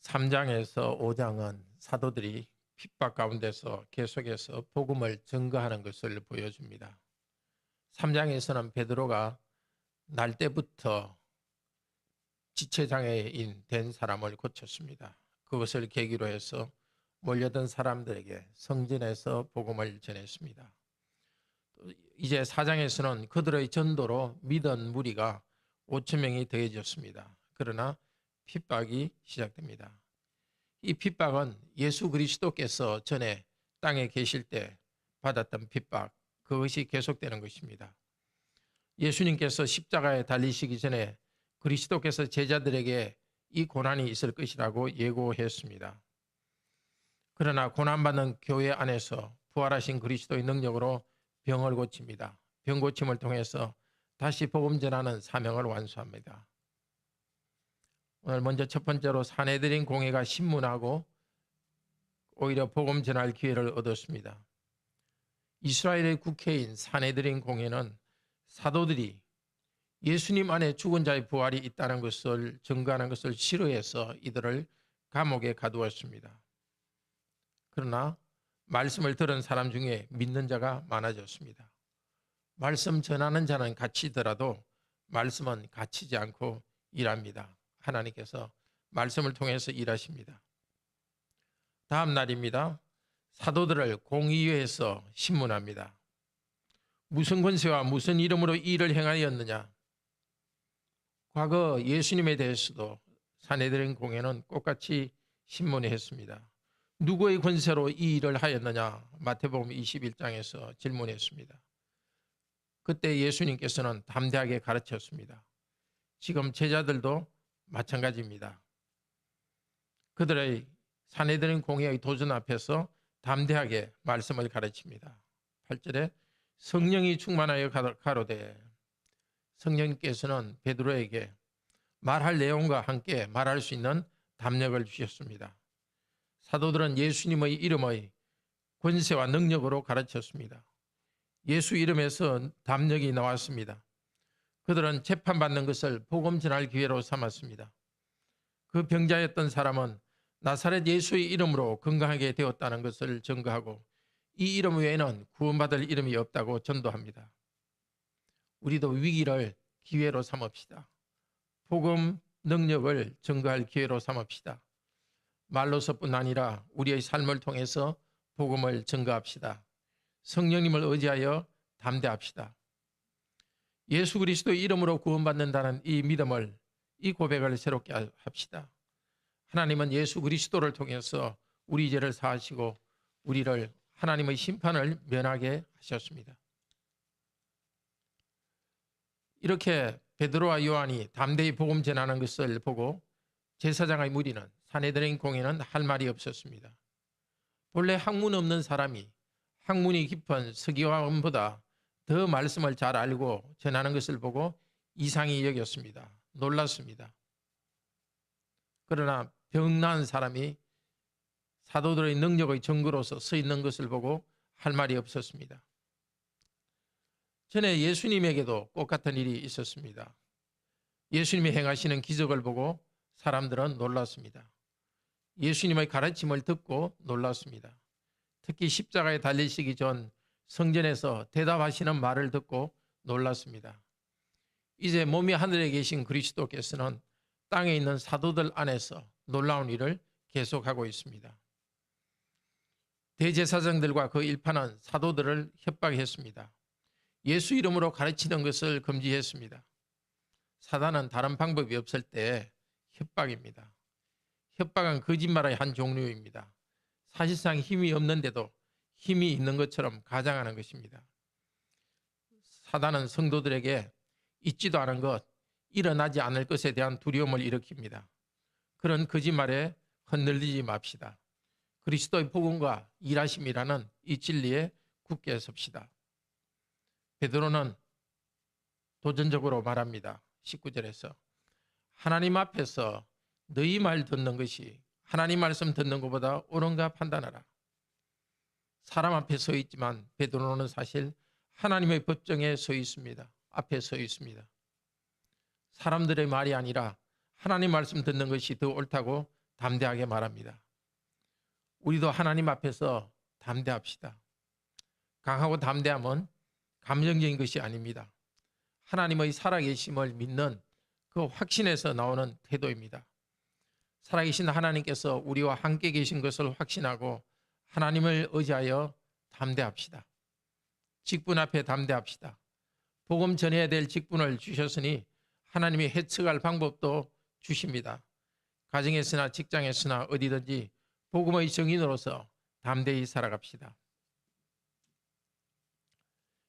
3장에서 5장은 사도들이 핍박 가운데서 계속해서 복음을 증거하는 것을 보여줍니다. 3장에서는 베드로가 날 때부터 지체장애인 된 사람을 고쳤습니다. 그것을 계기로 해서 몰려든 사람들에게 성전에서 복음을 전했습니다. 이제 4장에서는 그들의 전도로 믿은 무리가 5천 명이 더해졌습니다. 그러나 핍박이 시작됩니다. 이 핍박은 예수 그리스도께서 전에 땅에 계실 때 받았던 핍박, 그것이 계속되는 것입니다. 예수님께서 십자가에 달리시기 전에 그리스도께서 제자들에게 이 고난이 있을 것이라고 예고했습니다. 그러나 고난받는 교회 안에서 부활하신 그리스도의 능력으로 병을 고칩니다. 병 고침을 통해서 다시 복음 전하는 사명을 완수합니다. 오늘 먼저 첫 번째로 산헤드린 공회가 신문하고 오히려 복음 전할 기회를 얻었습니다. 이스라엘의 국회인 산헤드린 공회는 사도들이 예수님 안에 죽은 자의 부활이 있다는 것을 증거하는 것을 싫어해서 이들을 감옥에 가두었습니다. 그러나 말씀을 들은 사람 중에 믿는 자가 많아졌습니다. 말씀 전하는 자는 갇히더라도 말씀은 갇히지 않고 일합니다. 하나님께서 말씀을 통해서 일하십니다. 다음 날입니다. 사도들을 공의회에서 신문합니다. 무슨 권세와 무슨 이름으로 이 일을 행하였느냐? 과거 예수님에 대해서도 산헤드린 공회는 똑같이 신문했습니다. 누구의 권세로 이 일을 하였느냐? 마태복음 21장에서 질문했습니다. 그때 예수님께서는 담대하게 가르쳤습니다. 지금 제자들도 마찬가지입니다. 그들의 산헤드린 공회의 도전 앞에서 담대하게 말씀을 가르칩니다. 8절에 성령이 충만하여 가로되, 성령께서는 베드로에게 말할 내용과 함께 말할 수 있는 담력을 주셨습니다. 사도들은 예수님의 이름의 권세와 능력으로 가르쳤습니다. 예수 이름에서 담력이 나왔습니다. 그들은 재판받는 것을 복음 전할 기회로 삼았습니다. 그 병자였던 사람은 나사렛 예수의 이름으로 건강하게 되었다는 것을 증거하고 이 이름 외에는 구원받을 이름이 없다고 전도합니다. 우리도 위기를 기회로 삼읍시다. 복음 능력을 증거할 기회로 삼읍시다. 말로서뿐 아니라 우리의 삶을 통해서 복음을 증거합시다. 성령님을 의지하여 담대합시다. 예수 그리스도의 이름으로 구원받는다는 이 믿음을, 이 고백을 새롭게 합시다. 하나님은 예수 그리스도를 통해서 우리 죄를 사하시고 우리를 하나님의 심판을 면하게 하셨습니다. 이렇게 베드로와 요한이 담대히 복음 전하는 것을 보고 제사장의 무리는, 산헤드린 공회는 할 말이 없었습니다. 본래 학문 없는 사람이 학문이 깊은 서기관보다 더 말씀을 잘 알고 전하는 것을 보고 이상히 여겼습니다. 놀랐습니다. 그러나 병난 사람이 사도들의 능력의 증거로서 서 있는 것을 보고 할 말이 없었습니다. 전에 예수님에게도 똑같은 일이 있었습니다. 예수님이 행하시는 기적을 보고 사람들은 놀랐습니다. 예수님의 가르침을 듣고 놀랐습니다. 특히 십자가에 달리시기 전 성전에서 대답하시는 말을 듣고 놀랐습니다. 이제 몸이 하늘에 계신 그리스도께서는 땅에 있는 사도들 안에서 놀라운 일을 계속하고 있습니다. 대제사장들과 그 일파는 사도들을 협박했습니다. 예수 이름으로 가르치는 것을 금지했습니다. 사단은 다른 방법이 없을 때 협박입니다. 협박은 거짓말의 한 종류입니다. 사실상 힘이 없는데도 힘이 있는 것처럼 가장하는 것입니다. 사단은 성도들에게 있지도 않은 것, 일어나지 않을 것에 대한 두려움을 일으킵니다. 그런 거짓말에 흔들리지 맙시다. 그리스도의 복음과 일하심이라는 이 진리에 굳게 섭시다. 베드로는 도전적으로 말합니다. 19절에서 하나님 앞에서 너희 말 듣는 것이 하나님 말씀 듣는 것보다 옳은가 판단하라. 사람 앞에 서 있지만 베드로는 사실 하나님의 법정에 서 있습니다. 앞에 서 있습니다. 사람들의 말이 아니라 하나님 말씀 듣는 것이 더 옳다고 담대하게 말합니다. 우리도 하나님 앞에서 담대합시다. 강하고 담대함은 감정적인 것이 아닙니다. 하나님의 살아계심을 믿는 그 확신에서 나오는 태도입니다. 살아계신 하나님께서 우리와 함께 계신 것을 확신하고 하나님을 의지하여 담대합시다. 직분 앞에 담대합시다. 복음 전해야 될 직분을 주셨으니 하나님이 해석할 방법도 주십니다. 가정에서나 직장에서나 어디든지 복음의 증인으로서 담대히 살아갑시다.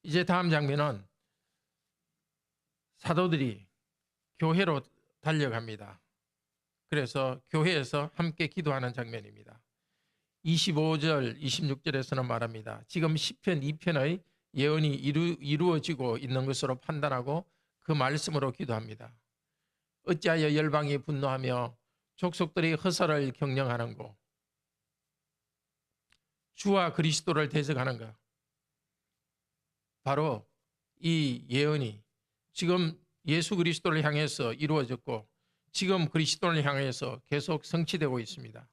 이제 다음 장면은 사도들이 교회로 달려갑니다. 그래서 교회에서 함께 기도하는 장면입니다. 25절, 26절에서는 말합니다. 지금 시편 2편의 예언이 이루어지고 있는 것으로 판단하고 그 말씀으로 기도합니다. 어찌하여 열방이 분노하며 족속들이 허사를 경영하는고 주와 그리스도를 대적하는가. 바로 이 예언이 지금 예수 그리스도를 향해서 이루어졌고 지금 그리스도를 향해서 계속 성취되고 있습니다.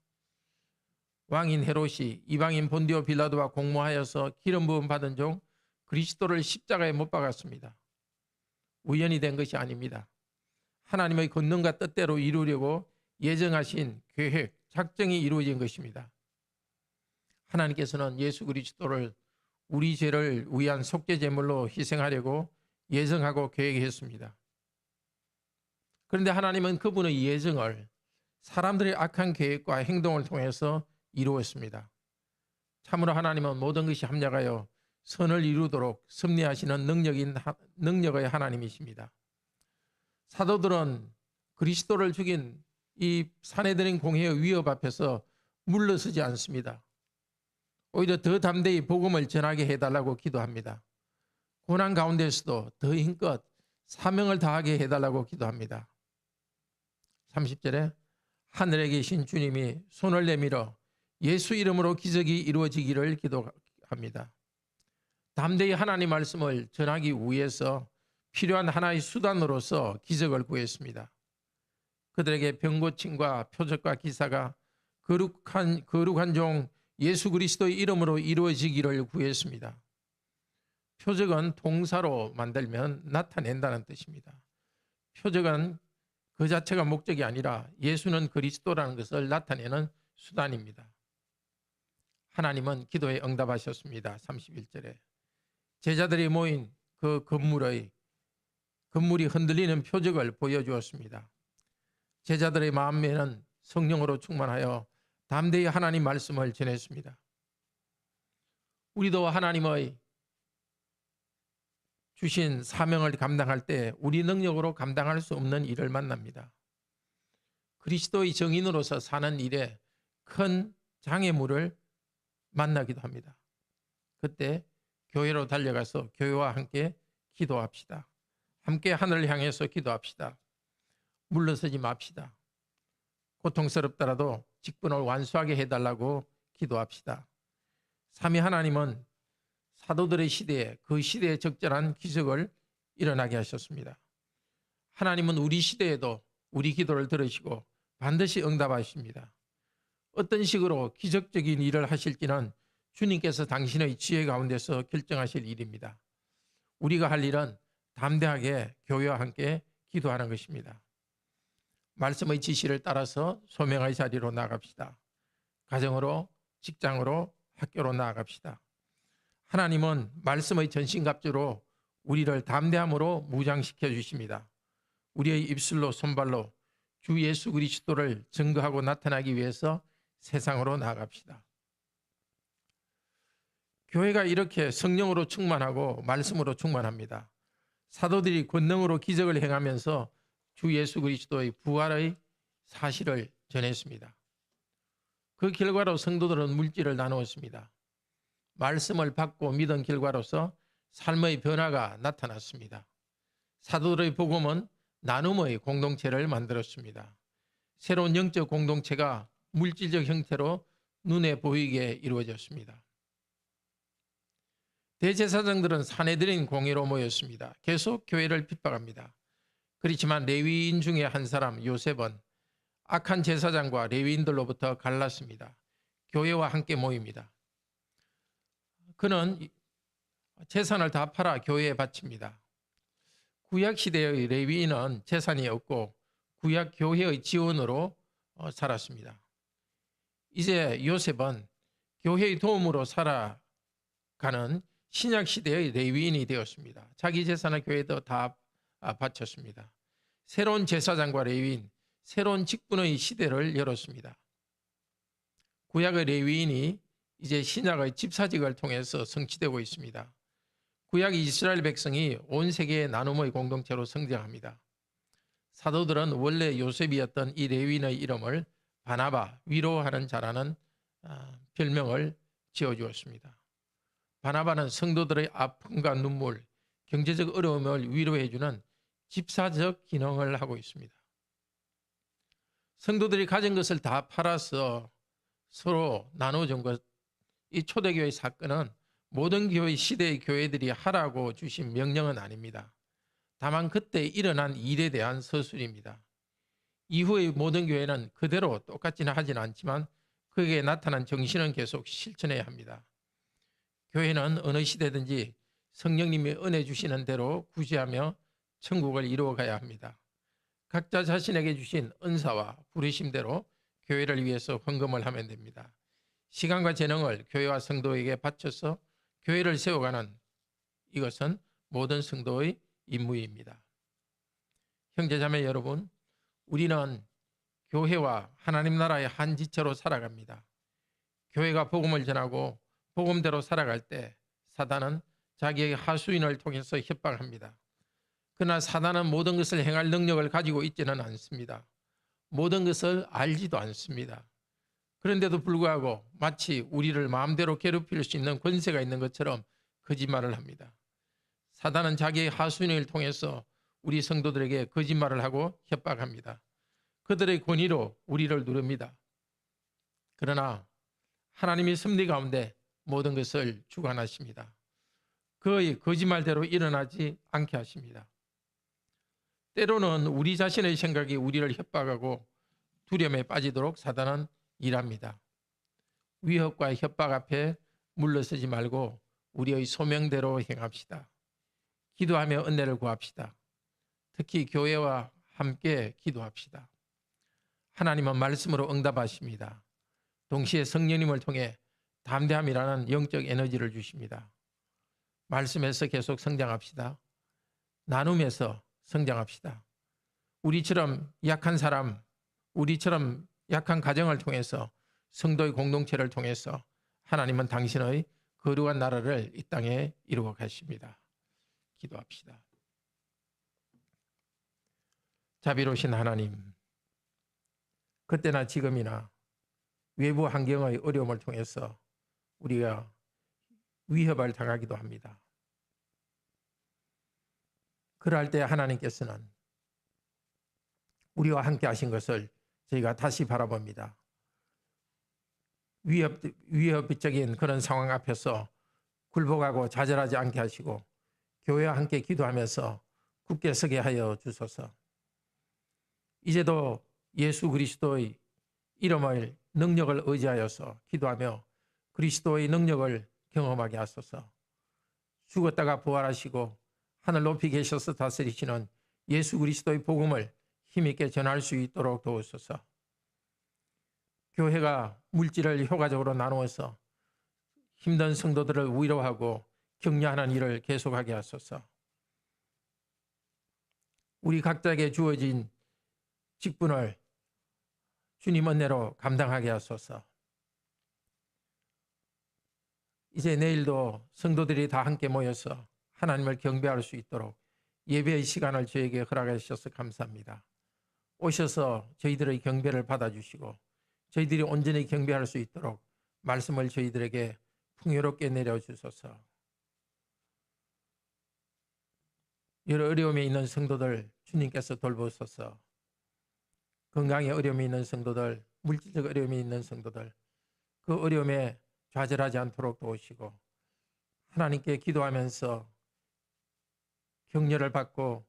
왕인 헤롯이 이방인 본디오 빌라도와 공모하여서 기름 부음 받은 종 그리스도를 십자가에 못 박았습니다. 우연히 된 것이 아닙니다. 하나님의 권능과 뜻대로 이루려고 예정하신 계획, 작정이 이루어진 것입니다. 하나님께서는 예수 그리스도를 우리 죄를 위한 속죄 제물로 희생하려고 예정하고 계획했습니다. 그런데 하나님은 그분의 예정을 사람들의 악한 계획과 행동을 통해서 이루었습니다. 참으로 하나님은 모든 것이 합력하여 선을 이루도록 섭리하시는 능력의 하나님이십니다. 사도들은 그리스도를 죽인 이 사내들인 공회의 위협 앞에서 물러서지 않습니다. 오히려 더 담대히 복음을 전하게 해달라고 기도합니다. 고난 가운데서도 더 힘껏 사명을 다하게 해달라고 기도합니다. 30절에 하늘에 계신 주님이 손을 내밀어 예수 이름으로 기적이 이루어지기를 기도합니다. 담대히 하나님 말씀을 전하기 위해서 필요한 하나의 수단으로서 기적을 구했습니다. 그들에게 병고침과 표적과 기사가 거룩한 종 예수 그리스도의 이름으로 이루어지기를 구했습니다. 표적은 동사로 만들면 나타낸다는 뜻입니다. 표적은 그 자체가 목적이 아니라 예수는 그리스도라는 것을 나타내는 수단입니다. 하나님은 기도에 응답하셨습니다. 31절에 제자들이 모인 그 건물이 흔들리는 표적을 보여주었습니다. 제자들의 마음에는 성령으로 충만하여 담대히 하나님 말씀을 전했습니다. 우리도 하나님의 주신 사명을 감당할 때 우리 능력으로 감당할 수 없는 일을 만납니다. 그리스도의 정인으로서 사는 일에 큰 장애물을 만나기도 합니다. 그때 교회로 달려가서 교회와 함께 기도합시다. 함께 하늘을 향해서 기도합시다. 물러서지 맙시다. 고통스럽더라도 직분을 완수하게 해달라고 기도합시다. 삼위 하나님은 사도들의 시대에 그 시대에 적절한 기적을 일어나게 하셨습니다. 하나님은 우리 시대에도 우리 기도를 들으시고 반드시 응답하십니다. 어떤 식으로 기적적인 일을 하실지는 주님께서 당신의 지혜 가운데서 결정하실 일입니다. 우리가 할 일은 담대하게 교회와 함께 기도하는 것입니다. 말씀의 지시를 따라서 소명의 자리로 나아갑시다. 가정으로, 직장으로, 학교로 나아갑시다. 하나님은 말씀의 전신갑주로 우리를 담대함으로 무장시켜 주십니다. 우리의 입술로 손발로 주 예수 그리스도를 증거하고 나타나기 위해서 세상으로 나아갑시다. 교회가 이렇게 성령으로 충만하고 말씀으로 충만합니다. 사도들이 권능으로 기적을 행하면서 주 예수 그리스도의 부활의 사실을 전했습니다. 그 결과로 성도들은 물질을 나누었습니다. 말씀을 받고 믿은 결과로서 삶의 변화가 나타났습니다. 사도들의 복음은 나눔의 공동체를 만들었습니다. 새로운 영적 공동체가 물질적 형태로 눈에 보이게 이루어졌습니다. 대제사장들은 사내들인 공회로 모였습니다. 계속 교회를 핍박합니다. 그렇지만 레위인 중에 한 사람 요셉은 악한 제사장과 레위인들로부터 갈랐습니다. 교회와 함께 모입니다. 그는 재산을 다 팔아 교회에 바칩니다. 구약 시대의 레위인은 재산이 없고 구약 교회의 지원으로 살았습니다. 이제 요셉은 교회의 도움으로 살아가는 신약 시대의 레위인이 되었습니다. 자기 재산을 교회에도 다 바쳤습니다. 새로운 제사장과 레위인, 새로운 직분의 시대를 열었습니다. 구약의 레위인이 이제 신약의 집사직을 통해서 성취되고 있습니다. 구약 이스라엘 백성이 온 세계의 나눔의 공동체로 성장합니다. 사도들은 원래 요셉이었던 이 레위인의 이름을 바나바, 위로하는 자라는 별명을 지어주었습니다. 바나바는 성도들의 아픔과 눈물, 경제적 어려움을 위로해주는 집사적 기능을 하고 있습니다. 성도들이 가진 것을 다 팔아서 서로 나눠준 것, 이 초대교회 사건은 모든 교회 시대의 교회들이 하라고 주신 명령은 아닙니다. 다만 그때 일어난 일에 대한 서술입니다. 이후의 모든 교회는 그대로 똑같지는 하지는 않지만 그에게 나타난 정신은 계속 실천해야 합니다. 교회는 어느 시대든지 성령님이 은혜 주시는 대로 구제하며 천국을 이루어가야 합니다. 각자 자신에게 주신 은사와 부르심대로 교회를 위해서 헌금을 하면 됩니다. 시간과 재능을 교회와 성도에게 바쳐서 교회를 세워가는 이것은 모든 성도의 임무입니다. 형제자매 여러분, 우리는 교회와 하나님 나라의 한 지체로 살아갑니다. 교회가 복음을 전하고 복음대로 살아갈 때 사단은 자기의 하수인을 통해서 협박합니다. 그러나 사단은 모든 것을 행할 능력을 가지고 있지는 않습니다. 모든 것을 알지도 않습니다. 그런데도 불구하고 마치 우리를 마음대로 괴롭힐 수 있는 권세가 있는 것처럼 거짓말을 합니다. 사단은 자기의 하수인을 통해서 우리 성도들에게 거짓말을 하고 협박합니다. 그들의 권위로 우리를 누릅니다. 그러나 하나님이 섭리 가운데 모든 것을 주관하십니다. 그의 거짓말대로 일어나지 않게 하십니다. 때로는 우리 자신의 생각이 우리를 협박하고 두려움에 빠지도록 사단은 일합니다. 위협과 협박 앞에 물러서지 말고 우리의 소명대로 행합시다. 기도하며 은혜를 구합시다. 특히 교회와 함께 기도합시다. 하나님은 말씀으로 응답하십니다. 동시에 성령님을 통해 담대함이라는 영적 에너지를 주십니다. 말씀에서 계속 성장합시다. 나눔에서 성장합시다. 우리처럼 약한 사람, 우리처럼 약한 가정을 통해서 성도의 공동체를 통해서 하나님은 당신의 거룩한 나라를 이 땅에 이루어 가십니다. 기도합시다. 자비로우신 하나님, 그때나 지금이나 외부 환경의 어려움을 통해서 우리가 위협을 당하기도 합니다. 그럴 때 하나님께서는 우리와 함께 하신 것을 저희가 다시 바라봅니다. 위협적인 그런 상황 앞에서 굴복하고 좌절하지 않게 하시고 교회와 함께 기도하면서 굳게 서게 하여 주소서. 이제도 예수 그리스도의 이름을 능력을 의지하여서 기도하며 그리스도의 능력을 경험하게 하소서. 죽었다가 부활하시고 하늘 높이 계셔서 다스리시는 예수 그리스도의 복음을 힘있게 전할 수 있도록 도우소서. 교회가 물질을 효과적으로 나누어서 힘든 성도들을 위로하고 격려하는 일을 계속하게 하소서. 우리 각자에게 주어진 직분을 주님 은혜로 감당하게 하소서. 이제 내일도 성도들이 다 함께 모여서 하나님을 경배할 수 있도록 예배의 시간을 저에게 허락해 주셔서 감사합니다. 오셔서 저희들의 경배를 받아주시고 저희들이 온전히 경배할 수 있도록 말씀을 저희들에게 풍요롭게 내려주소서. 여러 어려움에 있는 성도들 주님께서 돌보소서. 건강에 어려움이 있는 성도들, 물질적 어려움이 있는 성도들, 그 어려움에 좌절하지 않도록 도우시고 하나님께 기도하면서 격려를 받고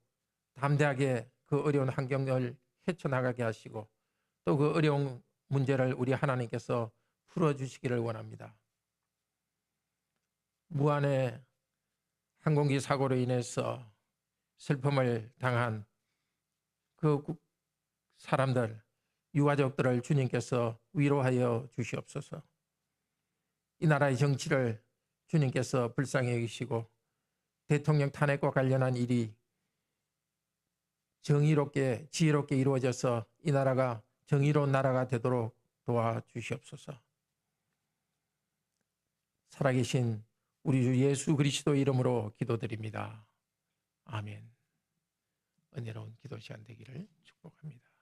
담대하게 그 어려운 환경을 헤쳐나가게 하시고 또 그 어려운 문제를 우리 하나님께서 풀어주시기를 원합니다. 무안의 항공기 사고로 인해서 슬픔을 당한 그 사람들, 유가족들을 주님께서 위로하여 주시옵소서. 이 나라의 정치를 주님께서 불쌍히 여기시고 대통령 탄핵과 관련한 일이 정의롭게 지혜롭게 이루어져서 이 나라가 정의로운 나라가 되도록 도와주시옵소서. 살아계신 우리 주 예수 그리스도 이름으로 기도드립니다. 아멘. 은혜로운 기도 시간 되기를 축복합니다.